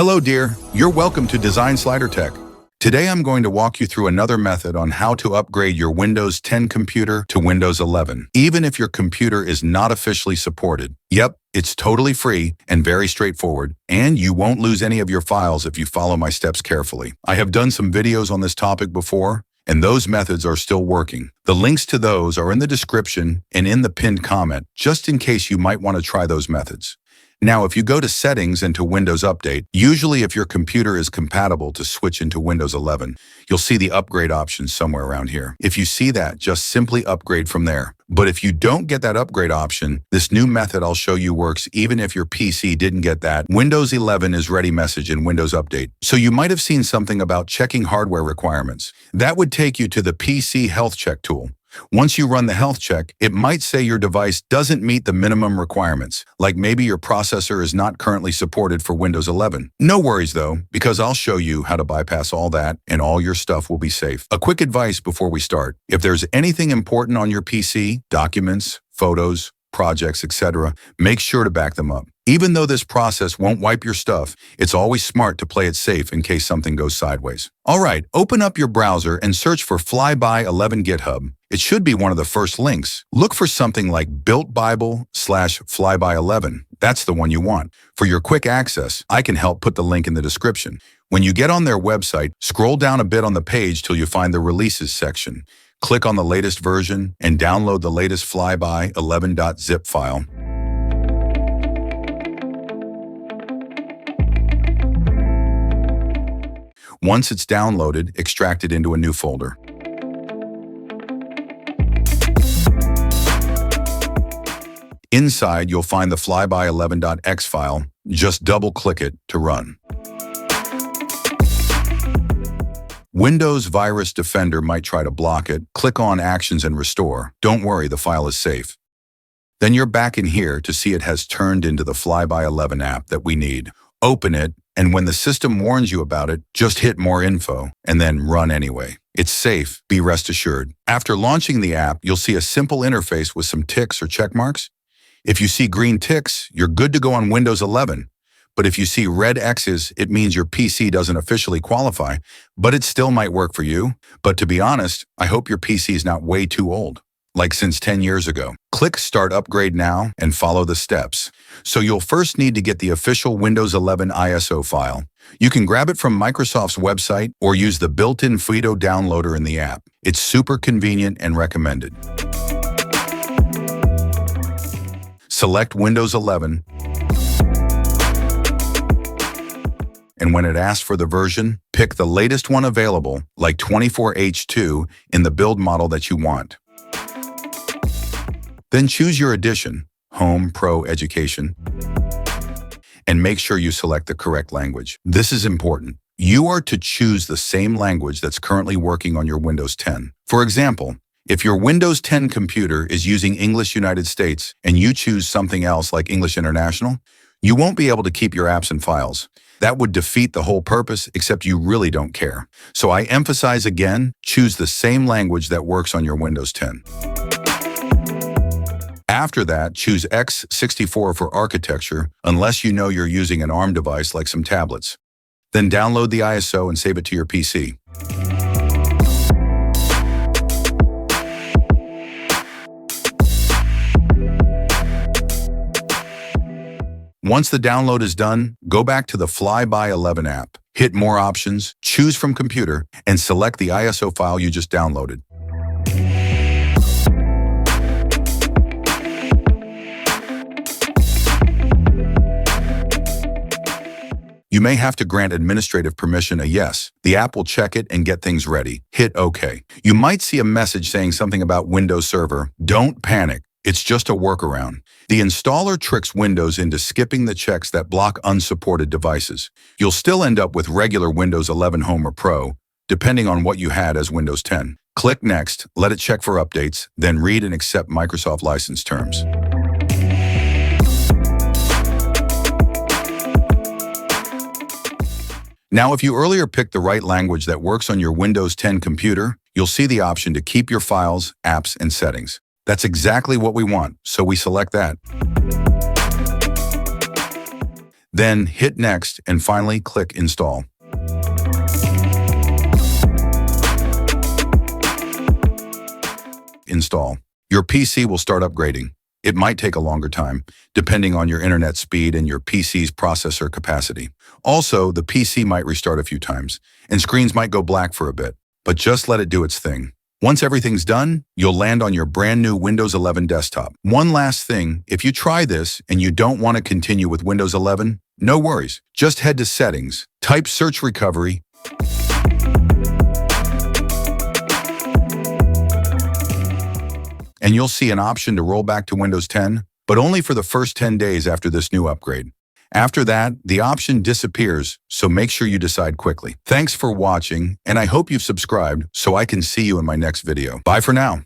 Hello dear, you're welcome to Design Slider Tech. Today I'm going to walk you through another method on how to upgrade your Windows 10 computer to Windows 11, even if your computer is not officially supported. Yep, it's totally free and very straightforward, and you won't lose any of your files if you follow my steps carefully. I have done some videos on this topic before, and those methods are still working. The links to those are in the description and in the pinned comment, just in case you might want to try those methods. Now, if you go to Settings and to Windows Update, usually if your computer is compatible to switch into Windows 11, you'll see the upgrade option somewhere around here. If you see that, just simply upgrade from there. But if you don't get that upgrade option, this new method I'll show you works even if your PC didn't get that Windows 11 is ready message in Windows Update. So you might have seen something about checking hardware requirements. That would take you to the PC Health Check tool. Once you run the health check, it might say your device doesn't meet the minimum requirements, like maybe your processor is not currently supported for Windows 11. No worries though, because I'll show you how to bypass all that and all your stuff will be safe. A quick advice before we start. If there's anything important on your PC, documents, photos, projects, etc., make sure to back them up. Even though this process won't wipe your stuff, it's always smart to play it safe in case something goes sideways. All right, open up your browser and search for FlyOOBE 11 GitHub. It should be one of the first links. Look for something like builtbible/FlyOOBE 11. That's the one you want. For your quick access, I can help put the link in the description. When you get on their website, scroll down a bit on the page till you find the Releases section. Click on the latest version and download the latest FlyOOBE 11.zip file. Once it's downloaded, extract it into a new folder. Inside, you'll find the FlyOOBE 11.x file. Just double-click it to run. Windows Virus Defender might try to block it. Click on Actions and Restore. Don't worry, the file is safe. Then you're back in here to see it has turned into the FlyOOBE 11 app that we need. Open it, and when the system warns you about it, just hit More Info and then run anyway. It's safe, be rest assured. After launching the app, you'll see a simple interface with some ticks or check marks. If you see green ticks, you're good to go on Windows 11. But if you see red X's, it means your PC doesn't officially qualify, but it still might work for you. But to be honest, I hope your PC is not way too old, like since 10 years ago. Click Start Upgrade Now and follow the steps. So you'll first need to get the official Windows 11 ISO file. You can grab it from Microsoft's website or use the built-in FlyOOBE downloader in the app. It's super convenient and recommended. Select Windows 11. And when it asks for the version, pick the latest one available, like 24H2, in the build model that you want. Then choose your edition, Home, Pro, Education, and make sure you select the correct language. This is important. You are to choose the same language that's currently working on your Windows 10. For example, if your Windows 10 computer is using English United States and you choose something else like English International, you won't be able to keep your apps and files. That would defeat the whole purpose, except you really don't care. So I emphasize again, choose the same language that works on your Windows 10. After that, choose x64 for architecture, unless you know you're using an ARM device like some tablets. Then download the ISO and save it to your PC. Once the download is done, go back to the FlyOOBE 11 app, hit More Options, choose from Computer, and select the ISO file you just downloaded. You may have to grant administrative permission a yes. The app will check it and get things ready. Hit OK. You might see a message saying something about Windows Server. Don't panic. It's just a workaround. The installer tricks Windows into skipping the checks that block unsupported devices. You'll still end up with regular Windows 11 Home or Pro, depending on what you had as Windows 10. Click Next, let it check for updates, then read and accept Microsoft license terms. Now, if you earlier picked the right language that works on your Windows 10 computer, you'll see the option to keep your files, apps, and settings. That's exactly what we want, so we select that. Then hit Next and finally click Install. Install. Your PC will start upgrading. It might take a longer time, depending on your internet speed and your PC's processor capacity. Also, the PC might restart a few times, and screens might go black for a bit, but just let it do its thing. Once everything's done, you'll land on your brand new Windows 11 desktop. One last thing, if you try this and you don't want to continue with Windows 11, no worries. Just head to Settings, type Search Recovery, and you'll see an option to roll back to Windows 10, but only for the first 10 days after this new upgrade. After that, the option disappears, so make sure you decide quickly. Thanks for watching, and I hope you've subscribed so I can see you in my next video. Bye for now.